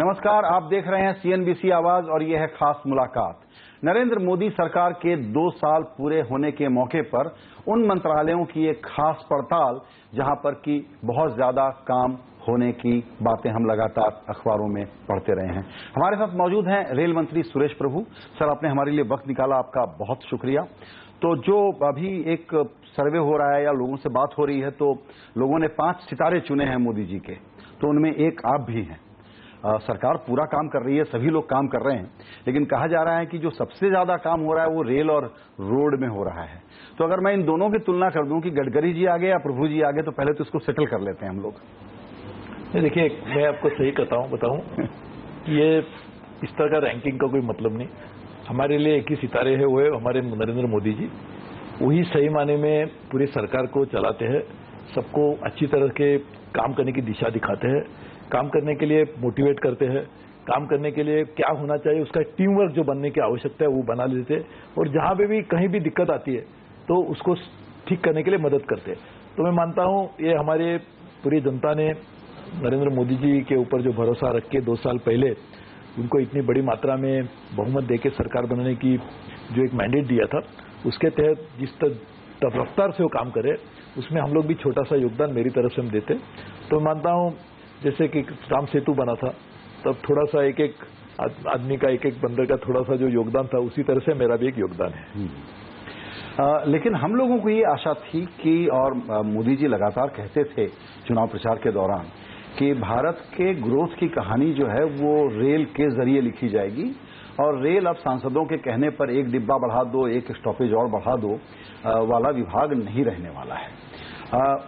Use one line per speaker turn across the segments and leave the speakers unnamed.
नमस्कार, आप देख रहे हैं सीएनबीसी आवाज और यह है खास मुलाकात। नरेंद्र मोदी सरकार के 2 साल पूरे होने के मौके पर उन मंत्रालयों की एक खास पड़ताल जहां पर कि बहुत ज्यादा काम होने की बातें हम लगातार अखबारों में पढ़ते रहे हैं। हमारे साथ मौजूद हैं रेल मंत्री सुरेश प्रभु। सर, आपने हमारे लिए वक्त निकाला, आपका बहुत शुक्रिया। तो जो अभी एक सर्वे हो रहा है या लोगों से बात हो रही है, तो लोगों ने 5 सितारे चुने हैं मोदी जी के, तो उनमें एक आप भी हैं। सरकार पूरा काम कर रही है, सभी लोग काम कर रहे हैं, लेकिन कहा जा रहा है कि जो सबसे ज्यादा काम हो रहा है वो रेल और रोड में हो रहा है। तो अगर मैं इन दोनों की तुलना कर दूं कि गडकरी जी आगे या प्रभु जी आगे, तो पहले तो इसको सेटल कर लेते हैं हम लोग।
देखिए, मैं आपको सही बताऊं ये इस तरह का रैंकिंग का कोई मतलब नहीं। हमारे लिए एक ही सितारे है, वो है हमारे नरेंद्र मोदी जी। वही सही माने में पूरी सरकार को चलाते हैं, सबको अच्छी तरह के काम करने की दिशा दिखाते हैं, काम करने के लिए मोटिवेट करते हैं, काम करने के लिए क्या होना चाहिए उसका टीम वर्क जो बनने की आवश्यकता है वो बना लेते हैं, और जहां पे भी कहीं भी दिक्कत आती है तो उसको ठीक करने के लिए मदद करते हैं। तो मैं मानता हूं ये हमारे पूरी जनता ने नरेंद्र मोदी जी के ऊपर जो भरोसा रख के 2 साल पहले उनको इतनी बड़ी मात्रा में बहुमत देके सरकार बनाने की जो एक मैंडेट दिया था, उसके तहत जिस रफ्तार से वो काम करे उसमें हम लोग भी छोटा सा योगदान मेरी तरफ से हम देते। तो मैं मानता हूं जैसे कि राम सेतु बना था, तब थोड़ा सा एक एक आदमी का, एक एक बंदर का थोड़ा सा जो योगदान था, उसी तरह से मेरा भी एक योगदान है।
लेकिन हम लोगों को ये आशा थी कि, और मोदी जी लगातार कहते थे चुनाव प्रचार के दौरान, कि भारत के ग्रोथ की कहानी जो है वो रेल के जरिए लिखी जाएगी, और रेल अब सांसदों के कहने पर एक डिब्बा बढ़ा दो, एक स्टॉपेज और बढ़ा दो वाला विभाग नहीं रहने वाला है।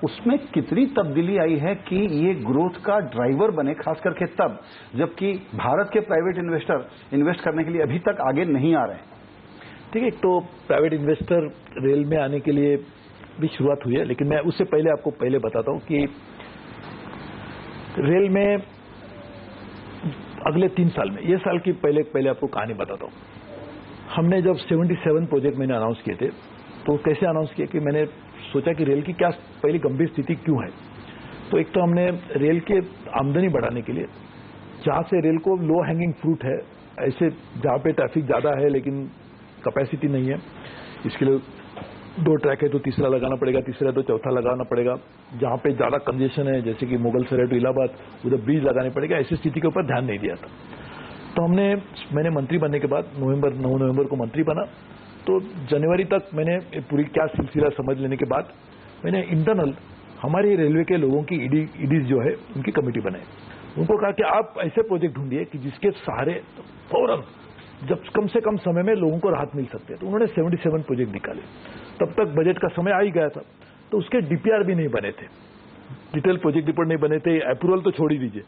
उसमें कितनी तब्दीली आई है कि ये ग्रोथ का ड्राइवर बने, खास करके तब जबकि भारत के प्राइवेट इन्वेस्टर इन्वेस्ट करने के लिए अभी तक आगे नहीं आ रहे हैं।
ठीक है, तो प्राइवेट इन्वेस्टर रेल में आने के लिए भी शुरुआत हुई है, लेकिन मैं उससे पहले आपको बताता हूं कि रेल में अगले 3 साल में, ये साल की पहले आपको कहानी बताता हूं। हमने जब 77 प्रोजेक्ट मैंने अनाउंस किए थे, तो कैसे अनाउंस किए कि मैंने सोचा कि रेल की क्या पहली गंभीर स्थिति क्यों है। तो एक तो हमने रेल के आमदनी बढ़ाने के लिए, जहां से रेल को लो हैंगिंग फ्रूट है, ऐसे जहां पे ट्रैफिक ज्यादा है लेकिन कैपेसिटी नहीं है, इसके लिए 2 ट्रैक है तो तीसरा लगाना पड़ेगा, तीसरा है तो चौथा लगाना पड़ेगा। जहां पे ज्यादा कंजेशन है, जैसे कि मुगल सराय टू इलाहाबाद, उधर ब्रिज लगाने पड़ेगा। ऐसी स्थिति के ऊपर ध्यान नहीं दिया था। तो मैंने मंत्री बनने के बाद 9 नवंबर को मंत्री बना, तो जनवरी तक मैंने पूरी क्या सिलसिला समझ लेने के बाद मैंने इंटरनल हमारी रेलवे के लोगों की ईडीज जो है उनकी कमेटी बनाई। उनको कहा कि आप ऐसे प्रोजेक्ट ढूंढिए कि जिसके सहारे फौरन जब कम से कम समय में लोगों को राहत मिल सकती है। तो उन्होंने 77 प्रोजेक्ट निकाले। तब तक बजट का समय आ ही गया था, तो उसके डीपीआर भी नहीं बने थे, डिटेल प्रोजेक्ट रिपोर्ट नहीं बने थे, अप्रूवल तो छोड़ ही दीजिए।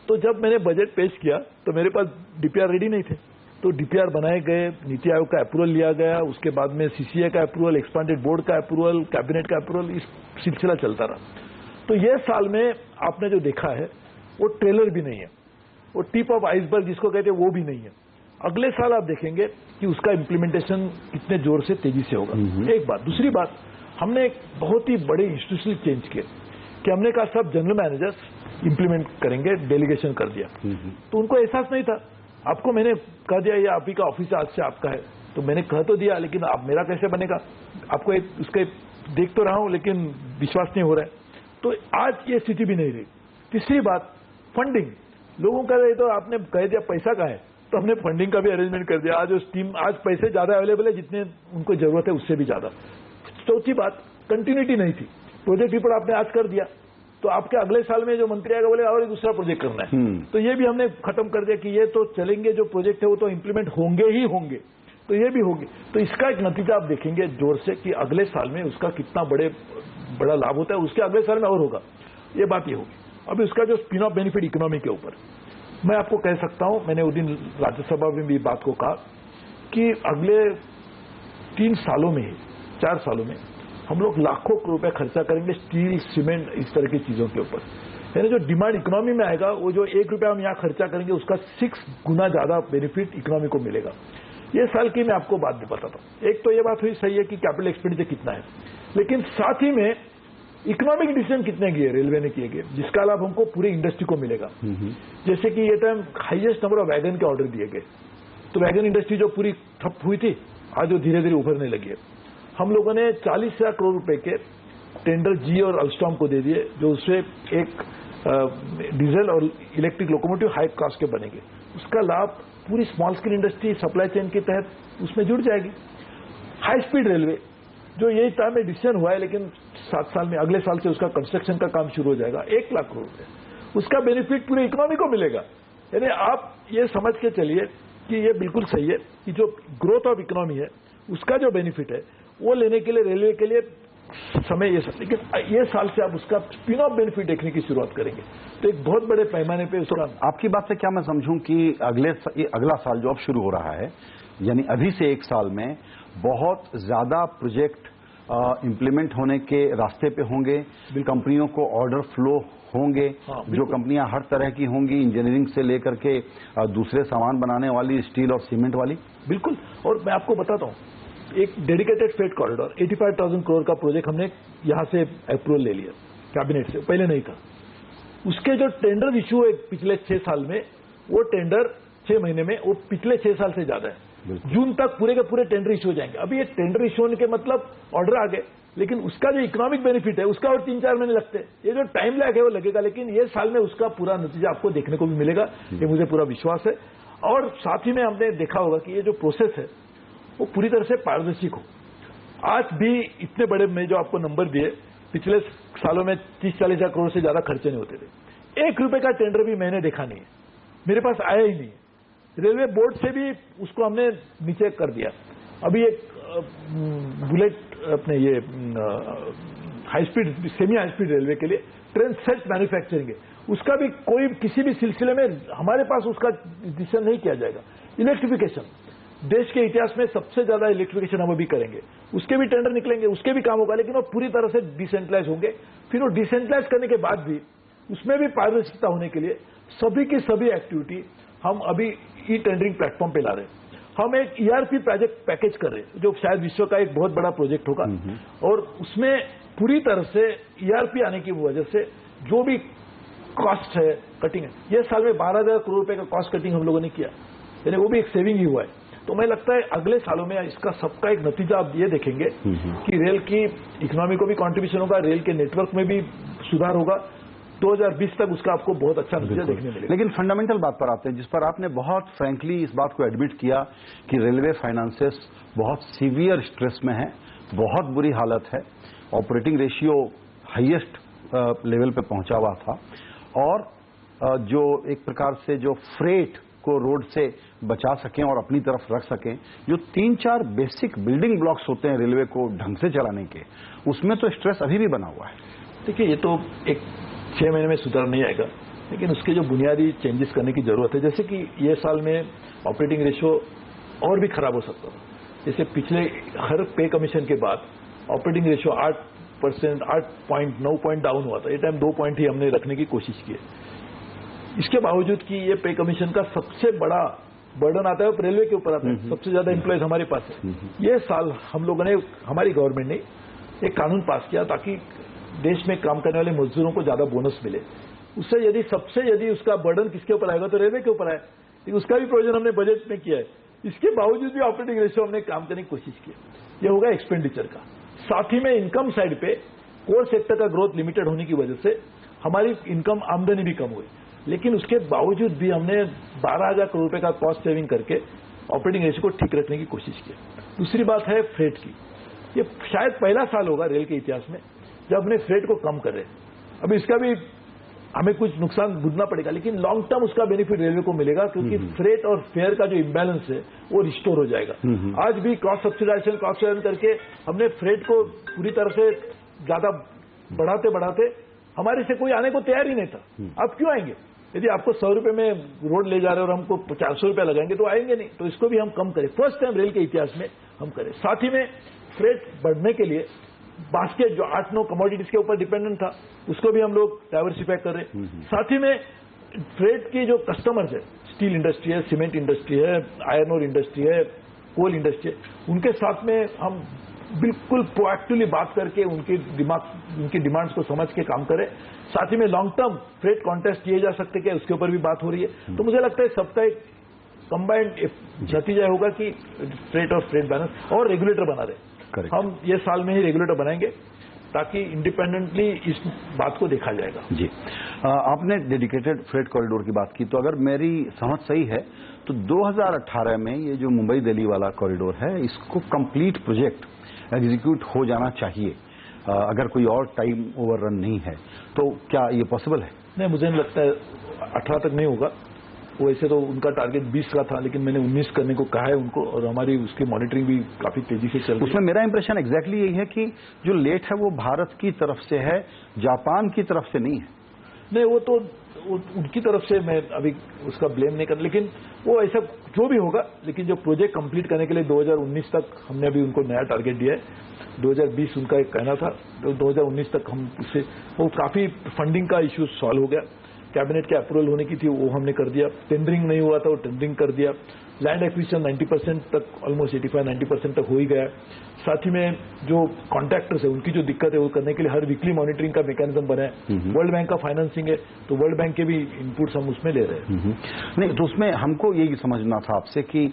तो जब मैंने बजट पेश किया तो मेरे पास डीपीआर रेडी नहीं थे। तो डीपीआर बनाए गए, नीति आयोग का अप्रूवल लिया गया, उसके बाद में सीसीए का अप्रूवल, एक्सपांडेड बोर्ड का अप्रूवल, कैबिनेट का अप्रूवल, इस सिलसिला चलता रहा। तो ये साल में आपने जो देखा है वो ट्रेलर भी नहीं है, वो टिप ऑफ आइसबर्ग जिसको कहते हैं वो भी नहीं है। अगले साल आप देखेंगे कि उसका इम्प्लीमेंटेशन कितने जोर से, तेजी से होगा। एक बात। दूसरी बात, हमने एक बहुत ही बड़े इंस्टीट्यूशनल चेंज किए कि हमने कहा सब जनरल मैनेजर्स इंप्लीमेंट करेंगे, डेलीगेशन कर दिया। तो उनको एहसास नहीं था। आपको मैंने कह दिया ये आप ही का ऑफिस आज से आपका है, तो मैंने कह तो दिया, लेकिन आप मेरा कैसे बनेगा? आपको उसके देख तो रहा हूं लेकिन विश्वास नहीं हो रहा है। तो आज ये स्थिति भी नहीं रही। तीसरी बात, फंडिंग। लोगों का तो आपने कह दिया पैसा का है, तो हमने फंडिंग का भी अरेंजमेंट कर दिया। आज पैसे ज्यादा अवेलेबल है जितने उनको जरूरत है, उससे भी ज्यादा। चौथी बात, कंटिन्यूटी नहीं थी। प्रोजेक्ट रिपोर्ट आपने आज कर दिया, तो आपके अगले साल में जो मंत्री आएगा बोले और दूसरा प्रोजेक्ट करना है, तो ये भी हमने खत्म कर दिया कि ये तो चलेंगे, जो प्रोजेक्ट है वो तो इंप्लीमेंट होंगे ही होंगे, तो ये भी होगी। तो इसका एक नतीजा आप देखेंगे जोर से कि अगले साल में उसका कितना बड़ा लाभ होता है, उसके अगले साल में और होगा। ये बात ये होगी। अभी उसका जो स्पिन ऑफ बेनिफिट इकोनॉमी के ऊपर मैं आपको कह सकता हूं, मैंने उस दिन राज्यसभा में भी बात को कहा कि अगले 3 सालों में, 4 सालों में हम लोग लाखों रुपए खर्चा करेंगे स्टील, सीमेंट, इस तरह की चीजों के ऊपर। यानी जो डिमांड इकोनॉमी में आएगा, वो जो 1 रुपया हम यहां खर्चा करेंगे उसका 6 गुना ज्यादा बेनिफिट इकोनॉमी को मिलेगा। ये साल की मैं आपको बात भी बताता हूं। एक तो ये बात हुई सही है कि कैपिटल एक्सपेंडिचर कितना है, लेकिन साथ ही में इकोनॉमिक डिसीजन कितने किए रेलवे ने किए गए, जिसका लाभ हमको पूरी इंडस्ट्री को मिलेगा। जैसे कि ये time highest number of wagon के ऑर्डर दिए गए, तो वैगन इंडस्ट्री जो पूरी ठप हुई थी, आज वो धीरे धीरे उभरने लगी है। हम लोगों ने 40,000 करोड़ रुपए के टेंडर जी और अल्स्टॉम को दे दिए, जो उससे एक डीजल और इलेक्ट्रिक लोकोमोटिव हाई कॉस्ट के बनेंगे। उसका लाभ पूरी small scale industry supply chain के तहत उसमें जुड़ जाएगी। हाई स्पीड रेलवे जो यही टाइम में डिसीजन हुआ है, लेकिन 7 साल में अगले साल से उसका कंस्ट्रक्शन का काम शुरू हो जाएगा, 1 लाख करोड़ रुपए, उसका बेनिफिट पूरे इकोनॉमी को मिलेगा। यानी आप ये समझ के चलिए कि ये बिल्कुल सही है कि जो ग्रोथ ऑफ इकोनॉमी है उसका जो बेनिफिट है वो लेने के लिए रेलवे के लिए समय ये सब, लेकिन ये साल से आप उसका स्पिन ऑफ बेनिफिट देखने की शुरुआत करेंगे, तो एक बहुत बड़े पैमाने पे उसका।
आपकी बात से क्या मैं समझूं कि अगला साल जो अब शुरू हो रहा है, यानी अभी से 1 साल में बहुत ज्यादा प्रोजेक्ट इंप्लीमेंट होने के रास्ते पे होंगे, कंपनियों को ऑर्डर फ्लो होंगे, जो कंपनियां हर तरह की होंगी, इंजीनियरिंग से लेकर के दूसरे सामान बनाने वाली, स्टील और सीमेंट वाली।
बिल्कुल, और मैं आपको बताता हूं, एक डेडिकेटेड फ्रेट कॉरिडोर 85,000 करोड़ का प्रोजेक्ट हमने यहां से अप्रूवल ले लिया कैबिनेट से, पहले नहीं था। उसके जो टेंडर इश्यू है पिछले 6 साल में, वो टेंडर 6 महीने में वो पिछले 6 साल से ज्यादा है। जून तक पूरे के पूरे टेंडर इश्यू हो जाएंगे। अभी ये टेंडर इश्यू होने के मतलब ऑर्डर आ गए, लेकिन उसका जो इकोनॉमिक बेनिफिट है उसका और 3-4 महीने लगते हैं। ये जो टाइम लैग है वो लगेगा, लेकिन ये साल में उसका पूरा नतीजा आपको देखने को भी मिलेगा, ये मुझे पूरा विश्वास है। और साथ ही में हमने देखा होगा कि ये जो प्रोसेस है वो पूरी तरह से पारदर्शी हो। आज भी इतने बड़े में जो आपको नंबर दिए, पिछले सालों में 30-40 हजार करोड़ से ज्यादा खर्चे नहीं होते थे। 1 रुपए का टेंडर भी मैंने देखा नहीं है, मेरे पास आया ही नहीं है। रेलवे बोर्ड से भी उसको हमने नीचे कर दिया। अभी एक बुलेट अपने ये high speed, semi high speed railway के लिए ट्रेन सेट मैन्युफैक्चरिंग है, उसका भी कोई किसी भी सिलसिले में हमारे पास उसका डिसीजन नहीं किया जाएगा। इलेक्ट्रिफिकेशन, देश के इतिहास में सबसे ज्यादा इलेक्ट्रिफिकेशन हम अभी करेंगे, उसके भी टेंडर निकलेंगे, उसके भी काम होगा, लेकिन वो पूरी तरह से डिसेंट्रलाइज होंगे। फिर वो डिसेंट्रलाइज करने के बाद भी उसमें भी पारदर्शिता होने के लिए सभी की सभी एक्टिविटी हम अभी ई टेंडरिंग प्लेटफॉर्म पे ला रहे हैं। हम एक ईआरपी प्रोजेक्ट पैकेज कर रहे हैं, जो शायद विश्व का एक बहुत बड़ा प्रोजेक्ट होगा, और उसमें पूरी तरह से ईआरपी आने की वजह से जो भी कॉस्ट है कटिंग है, ये साल में 12,000 करोड़ रुपए का कॉस्ट कटिंग हम लोगों ने किया, यानी वो भी एक सेविंग ही हुआ है। तो मैं लगता है अगले सालों में इसका सबका एक नतीजा आप ये देखेंगे कि रेल की इकोनॉमी को भी कॉन्ट्रीब्यूशन होगा, रेल के नेटवर्क में भी सुधार होगा। 2020 तक उसका आपको बहुत अच्छा नतीजा देखने मिलेगा।
लेकिन फंडामेंटल बात पर आते हैं, जिस पर आपने बहुत फ्रैंकली इस बात को एडमिट किया कि रेलवे फाइनेंसेस बहुत सीवियर स्ट्रेस में है, बहुत बुरी हालत है, ऑपरेटिंग रेशियो हाईएस्ट लेवल पे पहुंचा हुआ था, और जो एक प्रकार से जो फ्रेट को रोड से बचा सकें और अपनी तरफ रख सकें, जो 3-4 बेसिक बिल्डिंग ब्लॉक्स होते हैं रेलवे को ढंग से चलाने के, उसमें तो स्ट्रेस अभी भी बना हुआ है।
देखिए, ये तो एक 6 महीने में सुधार नहीं आएगा, लेकिन उसके जो बुनियादी चेंजेस करने की जरूरत है। जैसे कि ये साल में ऑपरेटिंग रेशियो और भी खराब हो सकता है। जैसे पिछले हर पे कमीशन के बाद ऑपरेटिंग रेशियो 8%, 8.9 पॉइंट डाउन हुआ था। ये टाइम 2 पॉइंट ही हमने रखने की कोशिश की है। इसके बावजूद कि ये पे कमीशन का सबसे बड़ा बर्डन आता है रेलवे के ऊपर आता है, सबसे ज्यादा एम्प्लॉयज हमारे पास है। ये साल हम लोगों ने, हमारी गवर्नमेंट ने एक कानून पास किया ताकि देश में काम करने वाले मजदूरों को ज्यादा बोनस मिले। उससे यदि उसका बर्डन किसके ऊपर आएगा तो रेलवे के ऊपर आए, लेकिन उसका भी प्रोविजन हमने बजट में किया है। इसके बावजूद भी ऑपरेटिंग रेशियो हमने काम करने की कोशिश की। ये होगा एक्सपेंडिचर का। साथ ही में इनकम साइड पे कोर सेक्टर का ग्रोथ लिमिटेड होने की वजह से हमारी इनकम आमदनी भी कम हुई, लेकिन उसके बावजूद भी हमने 12,000 करोड़ रुपए का कॉस्ट सेविंग करके ऑपरेटिंग रेशियो को ठीक रखने की कोशिश की। दूसरी बात है फ्रेट की। ये शायद पहला साल होगा रेल के इतिहास में जब हमने फ्रेट को कम कर रहे हैं। अभी इसका भी हमें कुछ नुकसान भुगतना पड़ेगा, लेकिन लॉन्ग टर्म उसका बेनिफिट रेलवे को मिलेगा, क्योंकि फ्रेट और फेयर का जो इम्बैलेंस है वो रिस्टोर हो जाएगा। आज भी क्रॉस सब्सिडाइजेशन करके हमने फ्रेट को पूरी तरह से ज्यादा बढ़ाते हमारे से कोई आने को तैयार ही नहीं था। अब क्यों आएंगे? यदि आपको 100 रुपए में रोड ले जा रहे हो और हमको 400 रुपया लगाएंगे तो आएंगे नहीं। तो इसको भी हम कम करें, फर्स्ट टाइम रेल के इतिहास में हम करें। साथ ही में फ्रेट बढ़ने के लिए बास्केट जो 8-9 कमोडिटीज के ऊपर डिपेंडेंट था, उसको भी हम लोग डाइवर्सिफाई कर रहे हैं। साथ ही में फ्रेट की जो कस्टमर्स है, स्टील इंडस्ट्री है, सीमेंट इंडस्ट्री है, आयरन ओर इंडस्ट्री है, कोल इंडस्ट्री है, उनके साथ में हम बिल्कुल प्रोएक्टिवली बात करके उनकी डिमांड्स को समझ के काम करें। साथ ही में लॉन्ग टर्म फ्रेट कॉन्टेस्ट किए जा सकते हैं, उसके ऊपर भी बात हो रही है। तो मुझे लगता है सबका एक कंबाइंड नतीजा होगा कि फ्रेट और फ्रेट बैलेंस और रेगुलेटर बना रहे। हम ये साल में ही रेगुलेटर बनाएंगे ताकि इंडिपेंडेंटली इस बात को देखा जाएगा।
जी, आपने डेडिकेटेड फ्रेट कॉरिडोर की बात की, तो अगर मेरी समझ सही है तो 2018 में ये जो मुंबई दिल्ली वाला कॉरिडोर है, इसको कंप्लीट प्रोजेक्ट एग्जीक्यूट हो जाना चाहिए अगर कोई और टाइम ओवररन नहीं है, तो क्या ये पॉसिबल है?
नहीं, मुझे नहीं लगता है 18 तक नहीं होगा। वैसे तो उनका टारगेट 20 का था, लेकिन मैंने 19 करने को कहा है उनको, और हमारी उसकी मॉनिटरिंग भी काफी तेजी से चल रही है।
उसमें मेरा इंप्रेशन एग्जैक्टली यही है कि जो लेट है वो भारत की तरफ से है, जापान की तरफ से नहीं है।
नहीं, वो तो उनकी तरफ से मैं अभी उसका ब्लेम नहीं कर, लेकिन वो ऐसा जो भी होगा, लेकिन जो प्रोजेक्ट कंप्लीट करने के लिए 2019 तक हमने अभी उनको नया टारगेट दिया है। 2020 उनका एक कहना था, तो 2019 तक हम उससे वो काफी फंडिंग का इश्यू सॉल्व हो गया। कैबिनेट के अप्रूवल होने की थी, वो हमने कर दिया। टेंडरिंग नहीं हुआ था, वो टेंडरिंग कर दिया। लैंड एक्विजिशन 90% तक, ऑलमोस्ट 85-90% तक हो ही गया। साथ ही में जो कॉन्ट्रैक्टर्स है उनकी जो दिक्कत है वो करने के लिए हर वीकली मॉनिटरिंग का मैकेनिज्म बना है। वर्ल्ड बैंक का फाइनेंसिंग है, तो वर्ल्ड बैंक के भी इनपुट्स हम उसमें ले रहे हैं।
नहीं, तो उसमें हमको यही समझना था आपसे कि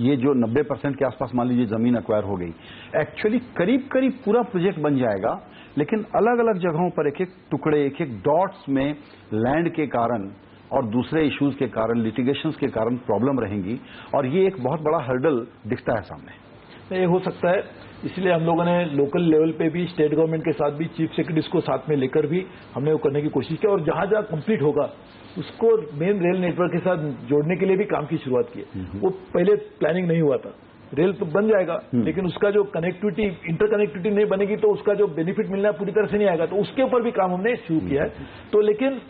ये जो 90% के आसपास मान लीजिए जमीन एक्वायर हो गई, एक्चुअली करीब करीब पूरा प्रोजेक्ट बन जाएगा, लेकिन अलग अलग जगहों पर एक एक टुकड़े, एक एक डॉट्स में लैंड के कारण और दूसरे इश्यूज के कारण, लिटिगेशंस के कारण प्रॉब्लम रहेंगी, और ये एक बहुत बड़ा हर्डल दिखता है सामने।
ये हो सकता है, इसलिए हम लोगों ने लोकल लेवल पे भी, स्टेट गवर्नमेंट के साथ भी, चीफ सेक्रेटरीज को साथ में लेकर भी हमने वो करने की कोशिश की, और जहां जहां कंप्लीट होगा उसको मेन रेल नेटवर्क के साथ जोड़ने के लिए भी काम की शुरुआत की है। वो पहले प्लानिंग नहीं हुआ था। रेल तो बन जाएगा, लेकिन उसका जो कनेक्टिविटी, इंटरकनेक्टिविटी नहीं बनेगी तो उसका जो बेनिफिट मिलना पूरी तरह से नहीं आएगा। तो उसके ऊपर भी काम हमने शुरू किया है। तो लेकिन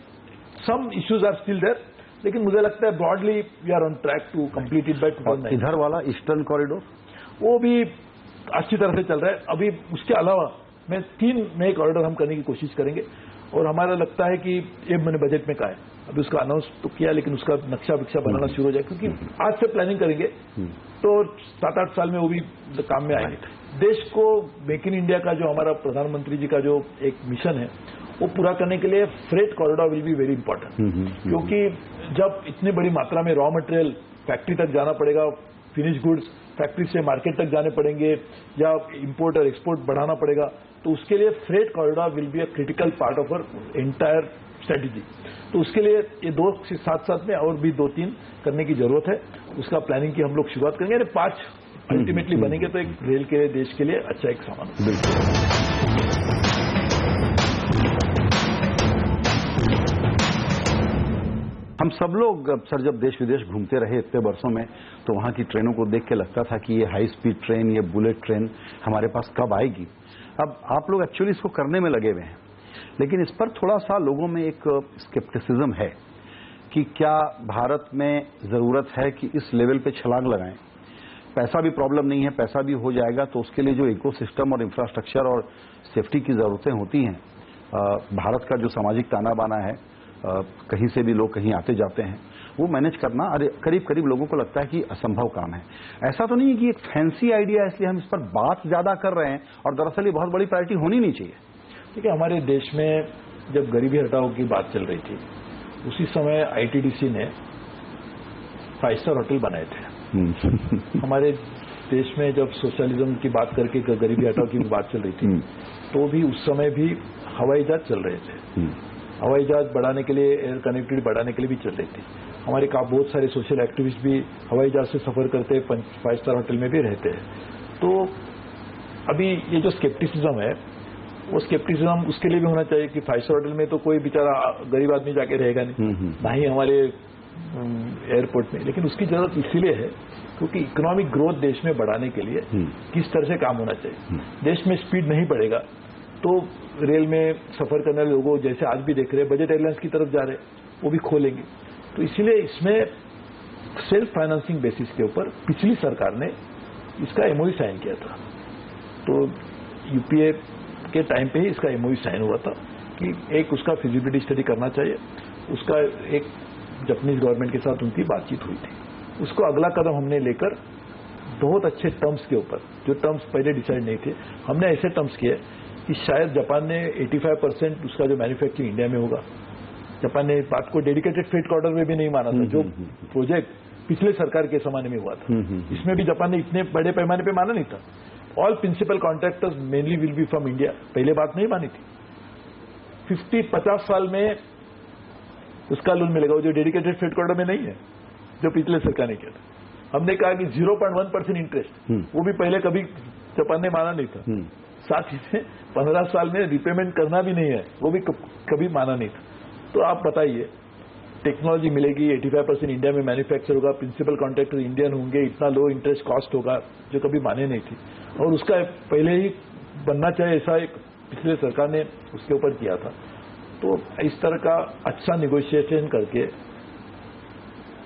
some issues are still there, लेकिन मुझे लगता है broadly we are on track to complete it by 2019।
इधर वाला ईस्टर्न कॉरिडोर
वो भी अच्छी तरह से चल रहा है। अभी उसके अलावा मैं 3 नए कॉरिडोर हम करने की कोशिश करेंगे, और हमारा लगता है कि ये मैंने बजट में कहा है, अभी उसका अनाउंस तो किया, लेकिन उसका नक्शा विक्शा बनाना शुरू हो जाए, क्योंकि आज से प्लानिंग करेंगे तो 7-8 साल में वो भी काम में आएंगे। देश को मेक इन इंडिया का जो हमारा प्रधानमंत्री जी का जो एक मिशन है वो पूरा करने के लिए freight corridor will be very important, क्योंकि जब इतनी बड़ी मात्रा में रॉ मटेरियल फैक्ट्री तक जाना पड़ेगा, फिनिश गुड्स फैक्ट्री से मार्केट तक जाने पड़ेंगे, या इंपोर्ट और एक्सपोर्ट बढ़ाना पड़ेगा, तो उसके लिए freight corridor will be a critical part of our entire strategy. तो उसके लिए ये 2 के साथ में और भी 2-3 करने की जरूरत है। उसका प्लानिंग की हम लोग शुरुआत करेंगे, यानी 5 अल्टीमेटली बनेंगे, तो एक रेल के देश के लिए अच्छा एक सामान।
हम सब लोग सर जब देश विदेश घूमते रहे इतने वर्षों में, तो वहां की ट्रेनों को देख के लगता था कि ये हाई स्पीड ट्रेन, ये बुलेट ट्रेन हमारे पास कब आएगी। अब आप लोग एक्चुअली इसको करने में लगे हुए हैं, लेकिन इस पर थोड़ा सा लोगों में एक स्केप्टिसिज्म है कि क्या भारत में जरूरत है कि इस लेवल पे छलांग लगाएं। पैसा भी प्रॉब्लम नहीं है, पैसा भी हो जाएगा, तो उसके लिए जो इकोसिस्टम और इंफ्रास्ट्रक्चर और सेफ्टी की जरूरतें होती हैं, भारत का जो सामाजिक ताना बाना है, कहीं से भी लोग कहीं आते जाते हैं, वो मैनेज करना करीब करीब लोगों को लगता है कि असंभव काम है। ऐसा तो नहीं है कि एक फैंसी आइडिया है इसलिए हम इस पर बात ज्यादा कर रहे हैं, और दरअसल ये बहुत बड़ी प्रायोरिटी होनी नहीं चाहिए।
देखिए, हमारे देश में जब गरीबी हटाओ की बात चल रही थी, उसी समय आईटीडीसी ने 5 स्टार होटल बनाए थे। हमारे देश में जब सोशलिज्म की बात करके गरीबी हटाओ की बात चल रही थी, तो भी उस समय भी हवाई जहाज चल रहे थे। हवाई जहाज बढ़ाने के लिए, एयर कनेक्टिविटी बढ़ाने के लिए भी चल रही थी। हमारे बहुत सारे सोशल एक्टिविस्ट भी हवाई जहाज से सफर करते, 5 स्टार होटल में भी रहते हैं। तो अभी ये जो स्केप्टिसिज्म है, वो स्केप्टिसिज्म उसके लिए भी होना चाहिए कि 5 स्टार होटल में तो कोई बेचारा गरीब आदमी जाके रहेगा नहीं, ना ही हमारे एयरपोर्ट में। लेकिन उसकी जरूरत इसीलिए है क्योंकि इकोनॉमिक ग्रोथ देश में बढ़ाने के लिए किस तरह से काम होना चाहिए। देश में स्पीड नहीं बढ़ेगा तो रेल में सफर करने वाले लोगों, जैसे आज भी देख रहे हैं बजट एयरलाइंस की तरफ जा रहे हैं, वो भी खोलेंगे। तो इसीलिए इसमें सेल्फ फाइनेंसिंग बेसिस के ऊपर पिछली सरकार ने इसका एमओयू साइन किया था। तो यूपीए के टाइम पे ही इसका एमओयू साइन हुआ था कि एक उसका फिजिबिलिटी स्टडी करना चाहिए। उसका एक जापानीज गवर्नमेंट के साथ उनकी बातचीत हुई थी। उसको अगला कदम हमने लेकर बहुत अच्छे टर्म्स के ऊपर, जो टर्म्स पहले डिसाइड नहीं थे, हमने ऐसे टर्म्स किए कि शायद जापान ने 85% उसका जो मैन्युफैक्चरिंग इंडिया में होगा। जापान ने बात को डेडिकेटेड फ्रेट कॉरिडोर में भी नहीं माना था, जो प्रोजेक्ट पिछले सरकार के जमाने में हुआ था। इसमें भी जापान ने इतने बड़े पैमाने पे माना नहीं था। All principal contractors mainly will be from India, पहले बात नहीं मानी थी। 50 साल में उसका लोन मिलेगा, वो जो डेडिकेटेड फ्रेट कॉरिडोर में नहीं है, जो पिछले सरकार ने किया था। हमने कहा कि 0.1% इंटरेस्ट, वो भी पहले कभी जापान ने माना नहीं था। साथ ही में 15 साल में रिपेमेंट करना भी नहीं है, वो भी कभी माना नहीं था। तो आप बताइए, टेक्नोलॉजी मिलेगी, 85% इंडिया में मैन्युफैक्चर होगा, प्रिंसिपल कॉन्ट्रैक्टर इंडियन होंगे, इतना लो इंटरेस्ट कॉस्ट होगा, जो कभी माने नहीं थी, और उसका पहले ही बनना चाहिए, ऐसा एक पिछले सरकार ने उसके ऊपर किया था। तो इस तरह का अच्छा निगोशिएशन करके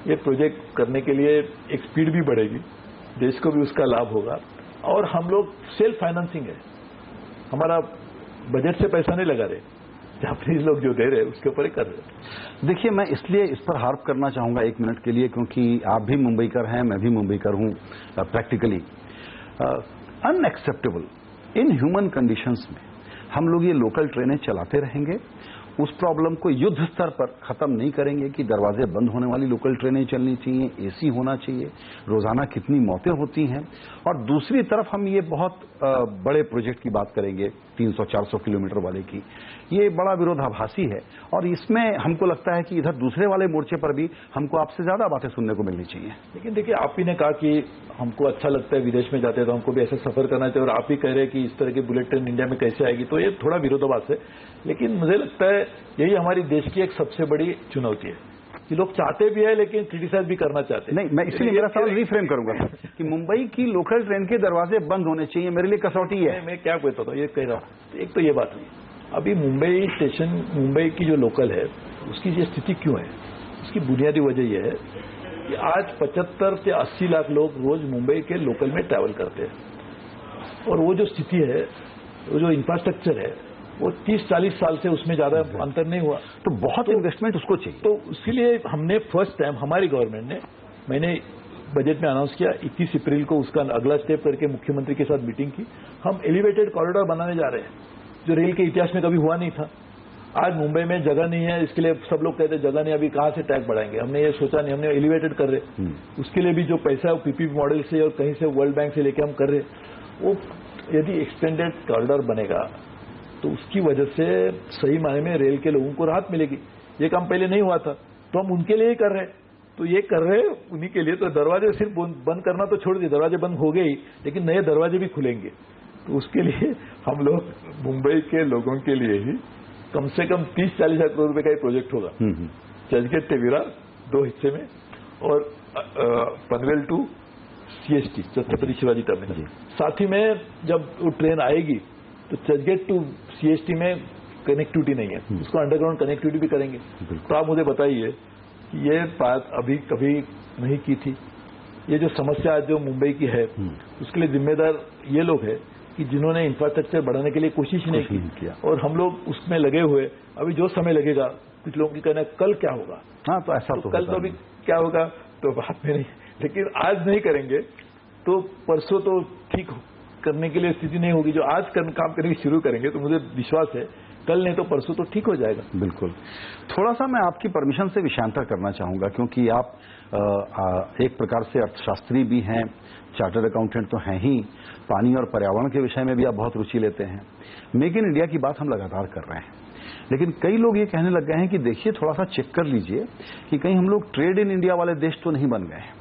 ये प्रोजेक्ट करने के लिए एक स्पीड भी बढ़ेगी, देश को भी उसका लाभ होगा, और हम लोग सेल्फ फाइनेंसिंग है, हमारा बजट से पैसा नहीं लगा रहे, जापानीज लोग जो दे रहे हैं उसके ऊपर ही कर रहे।
देखिए, मैं इसलिए इस पर हार्प करना चाहूंगा 1 मिनट के लिए, क्योंकि आप भी मुंबईकर हैं, मैं भी मुंबईकर हूं। Practically unacceptable in human conditions में हम लोग ये लोकल ट्रेनें चलाते रहेंगे, उस प्रॉब्लम को युद्ध स्तर पर खत्म नहीं करेंगे कि दरवाजे बंद होने वाली लोकल ट्रेनें चलनी चाहिए, एसी होना चाहिए, रोजाना कितनी मौतें होती हैं, और दूसरी तरफ हम ये बहुत बड़े प्रोजेक्ट की बात करेंगे 300-400 किलोमीटर वाले की। ये बड़ा विरोधाभासी है, और इसमें हमको लगता है कि इधर दूसरे वाले मोर्चे पर भी हमको आपसे ज्यादा बातें सुनने को मिलनी चाहिए।
लेकिन देखिए, आप ही ने कहा कि हमको अच्छा लगता है विदेश में जाते हैं तो हमको भी ऐसा सफर करना चाहिए, और आप ही कह रहे हैं कि इस तरह की बुलेट ट्रेन इंडिया में कैसे आएगी, तो ये थोड़ा विरोधाभास है। लेकिन मुझे लगता है यही हमारी देश की एक सबसे बड़ी चुनौती है कि लोग चाहते भी है लेकिन क्रिटिसाइज भी करना चाहते हैं।
नहीं, मैं इसीलिए मेरा सवाल रिफ्रेम करूंगा कि मुंबई की लोकल ट्रेन के दरवाजे बंद होने चाहिए, मेरे लिए कसौटी है।
मैं क्या कहता था, ये कह रहा हूं, एक तो ये बात हुई। अभी मुंबई स्टेशन, मुंबई की जो लोकल है, उसकी ये स्थिति क्यों है, उसकी बुनियादी वजह यह है कि आज 75 से 80 लाख लोग रोज मुंबई के लोकल में ट्रैवल करते हैं, और वो जो स्थिति है, वो जो इंफ्रास्ट्रक्चर है, वो 30-40 साल से उसमें ज्यादा अंतर नहीं हुआ,
तो बहुत इन्वेस्टमेंट उसको चाहिए।
तो इसीलिए हमने फर्स्ट टाइम, हमारी गवर्नमेंट ने, मैंने बजट में अनाउंस किया 21 अप्रैल को उसका अगला स्टेप करके मुख्यमंत्री के साथ मीटिंग की। हम एलिवेटेड कॉरिडोर बनाने जा रहे हैं, जो रेल के इतिहास में कभी हुआ नहीं था। आज मुंबई में जगह नहीं है, इसके लिए सब लोग कहते हैं जगह नहीं, अभी कहां से ट्रैक बढ़ाएंगे। हमने ये सोचा नहीं, हमने एलिवेटेड कर रहे, उसके लिए भी जो पैसा है वो पीपीपी मॉडल से और कहीं से वर्ल्ड बैंक से लेके हम कर रहे। वो यदि एक्सटेंडेड कॉरिडोर बनेगा तो उसकी वजह से सही मायने में रेल के लोगों को राहत मिलेगी। ये काम पहले नहीं हुआ था, तो हम उनके लिए ही कर रहे हैं, तो ये कर रहे हैं उन्हीं के लिए। तो दरवाजे सिर्फ बंद करना तो छोड़ दिए, दरवाजे बंद हो गए ही, लेकिन नए दरवाजे भी खुलेंगे। तो उसके लिए हम लोग मुंबई के लोगों के लिए ही कम से कम 30-40 लाख करोड़ रुपए का एक प्रोजेक्ट होगा, चर्चगेट से विरार 2 हिस्से में, और Panvel to CST Chhatrapati Shivaji terminal. साथ ही में जब वो ट्रेन आएगी तो चर्चगेट टू CST में कनेक्टिविटी नहीं है, उसको अंडरग्राउंड कनेक्टिविटी भी करेंगे। तो आप मुझे बताइए कि ये बात अभी कभी नहीं की थी। ये जो समस्या जो मुंबई की है, उसके लिए जिम्मेदार ये लोग हैं कि जिन्होंने इंफ्रास्ट्रक्चर बढ़ाने के लिए कोशिश ही नहीं की, और हम लोग उसमें लगे हुए। अभी जो समय लगेगा, कुछ लोगों की कहना है कल क्या होगा।
हाँ, तो ऐसा तो
कल तो अभी क्या होगा तो बात में नहीं, लेकिन आज नहीं करेंगे तो परसों तो ठीक करने के लिए स्थिति नहीं होगी। जो आज काम करने की शुरू करेंगे तो मुझे विश्वास है कल नहीं तो परसों तो ठीक हो जाएगा।
बिल्कुल। थोड़ा सा मैं आपकी परमिशन से विषयांतर करना चाहूंगा, क्योंकि आप एक प्रकार से अर्थशास्त्री भी हैं, चार्टर्ड अकाउंटेंट तो हैं ही, पानी और पर्यावरण के विषय में भी आप बहुत रुचि लेते हैं। मेक इन इंडिया की बात हम लगातार कर रहे हैं, लेकिन कई लोग ये कहने लग गए हैं कि देखिए थोड़ा सा चेक कर लीजिए कि कहीं हम लोग ट्रेड इन इंडिया वाले देश तो नहीं बन गए हैं,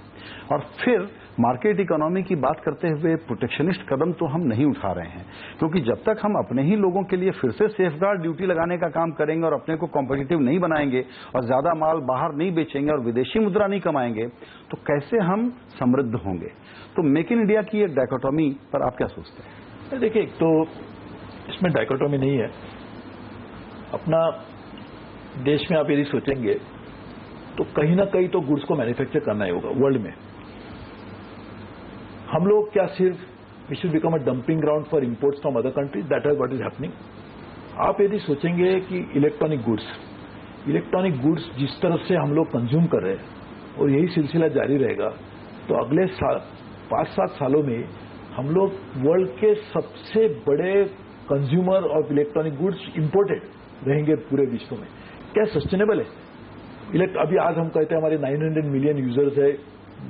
और फिर मार्केट इकोनॉमी की बात करते हुए प्रोटेक्शनिस्ट कदम तो हम नहीं उठा रहे हैं। क्योंकि जब तक हम अपने ही लोगों के लिए फिर से सेफगार्ड ड्यूटी लगाने का काम करेंगे और अपने को कॉम्पिटिटिव नहीं बनाएंगे और ज्यादा माल बाहर नहीं बेचेंगे और विदेशी मुद्रा नहीं कमाएंगे, तो कैसे हम समृद्ध होंगे। तो मेक इन इंडिया की एक डायकोटोमी पर आप क्या सोचते हैं?
देखिए, एक तो इसमें डायकोटोमी नहीं है। अपना देश में आप यदि सोचेंगे तो कहीं ना कहीं तो गुड्स को मैन्युफैक्चर करना ही होगा वर्ल्ड में। हम लोग क्या सिर्फ we should become a dumping ground for imports from other countries, that is what is happening. आप यदि सोचेंगे कि इलेक्ट्रॉनिक गुड्स जिस तरह से हम लोग कंज्यूम कर रहे हैं और यही सिलसिला जारी रहेगा, तो अगले 5-7 सालों में हम लोग वर्ल्ड के सबसे बड़े consumer of electronic goods imported रहेंगे पूरे विश्व में। क्या सस्टेनेबल है? अभी आज हम कहते हैं हमारे 900 मिलियन यूजर्स है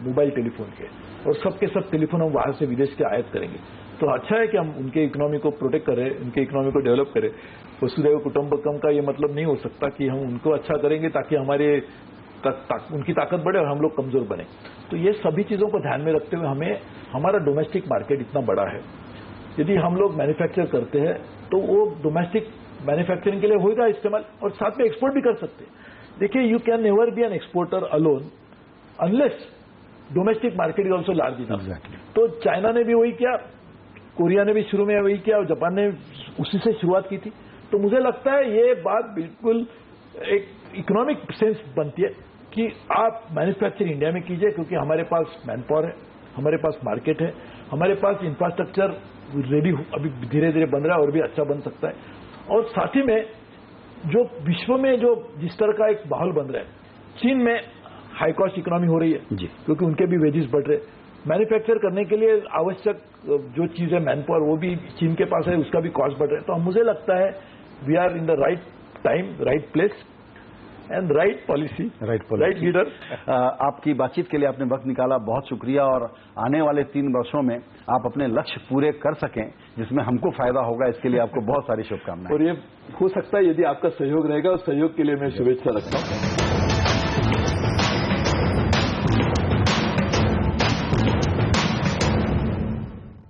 मोबाइल टेलीफोन के, और सबके सब टेलीफोन हम बाहर से विदेश के आयात करेंगे। तो अच्छा है कि हम उनके इकोनॉमी को प्रोटेक्ट करें, उनके इकोनॉमी को डेवलप करें। वसुधैव कुटुंबकम का ये मतलब नहीं हो सकता कि हम उनको अच्छा करेंगे ताकि हमारे उनकी ताकत बढ़े और हम लोग कमजोर बने। तो ये सभी चीजों को ध्यान में रखते हुए हमें, हमारा डोमेस्टिक मार्केट इतना बड़ा है, यदि हम लोग मैन्युफैक्चर करते हैं तो वो डोमेस्टिक मैन्युफैक्चरिंग के लिए होगा इस्तेमाल, और साथ में एक्सपोर्ट भी कर सकते हैं। देखिए, you can never be an exporter alone unless domestic market is also large enough. तो चाइना ने भी वही किया, कोरिया ने भी शुरू में वही किया, और जापान ने उसी से शुरुआत की थी। तो मुझे लगता है ये बात बिल्कुल एक इकोनॉमिक सेंस बनती है कि आप मैन्युफैक्चर इंडिया में कीजिए, क्योंकि हमारे पास मैन पावर है, हमारे पास मार्केट है, हमारे पास इंफ्रास्ट्रक्चर रेडी अभी धीरे धीरे बन रहा है और भी अच्छा बन सकता है। और साथ ही में जो विश्व में जो जिस तरह का एक माहौल बन रहा है, चीन में हाई कॉस्ट इकोनॉमी हो रही है जी, क्योंकि उनके भी वेजेस बढ़ रहे। मैन्युफैक्चर करने के लिए आवश्यक जो चीज है मैन पावर, वो भी चीन के पास है, उसका भी कॉस्ट बढ़ रहा है। तो मुझे लगता है we are in the right time, right place and right policy, right leader.
आपकी बातचीत के लिए आपने वक्त निकाला, बहुत शुक्रिया। और आने वाले 3 वर्षों में आप अपने लक्ष्य पूरे कर सकें जिसमें हमको फायदा होगा, इसके लिए आपको बहुत सारी शुभकामनाएं।
और ये हो सकता है यदि आपका सहयोग रहेगा, उस सहयोग के लिए मैं शुभेच्छा रखता हूं।